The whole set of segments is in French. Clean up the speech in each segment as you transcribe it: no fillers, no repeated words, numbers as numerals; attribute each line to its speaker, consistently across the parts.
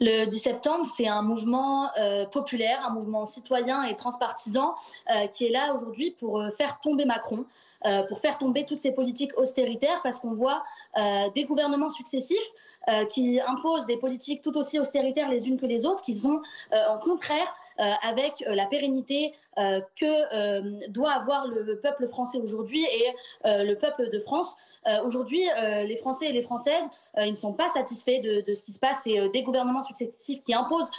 Speaker 1: Le 10 septembre, c'est un mouvement populaire, un mouvement citoyen et transpartisan qui est là aujourd'hui pour faire tomber Macron, pour faire tomber toutes ces politiques austéritaires, parce qu'on voit des gouvernements successifs qui imposent des politiques tout aussi austéritaires les unes que les autres, qui sont en contraire avec la pérennité que doit avoir le peuple français aujourd'hui et le peuple de France. Aujourd'hui, les Français et les Françaises, ils ne sont pas satisfaits de ce qui se passe. C'est des gouvernements successifs qui imposent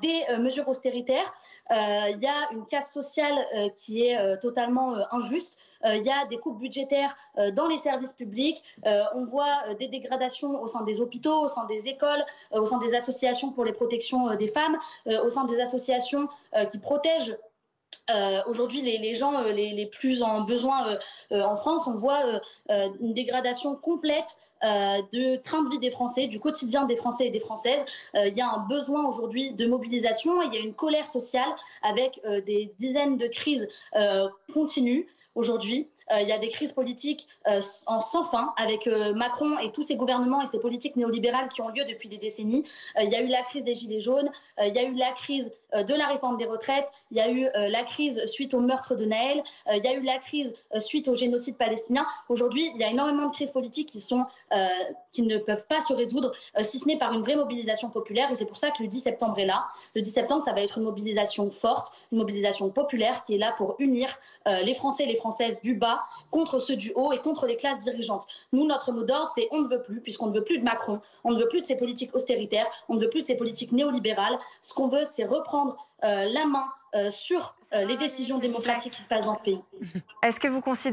Speaker 1: des mesures austéritaires. Il y a une casse sociale qui est totalement injuste. Il y a des coupes budgétaires dans les services publics. On voit des dégradations au sein des hôpitaux, au sein des écoles, au sein des associations pour les protections des femmes, au sein des associations qui protègent aujourd'hui les gens les plus en besoin en France. On voit une dégradation complète de train de vie des Français, du quotidien des Français et des Françaises. Il y a un besoin aujourd'hui de mobilisation, il y a une colère sociale avec des dizaines de crises continues aujourd'hui. Il y a des crises politiques en sans fin avec Macron et tous ses gouvernements et ses politiques néolibérales qui ont lieu depuis des décennies. Il y a eu la crise des Gilets jaunes, il y a eu la crise de la réforme des retraites, il y a eu la crise suite au meurtre de Naël, il y a eu la crise suite au génocide palestinien. Aujourd'hui, il y a énormément de crises politiques qui ne peuvent pas se résoudre si ce n'est par une vraie mobilisation populaire. Et c'est pour ça que le 10 septembre est là. Le 10 septembre, ça va être une mobilisation forte, une mobilisation populaire qui est là pour unir les Français et les Françaises du bas contre ceux du haut et contre les classes dirigeantes. Nous, notre mot d'ordre, c'est on ne veut plus, puisqu'on ne veut plus de Macron, on ne veut plus de ces politiques austéritaires, on ne veut plus de ces politiques néolibérales. Ce qu'on veut, c'est reprendre la main sur les décisions
Speaker 2: S'il vous plaît.
Speaker 1: démocratiques qui se passent dans ce pays.
Speaker 2: Est-ce que vous considérez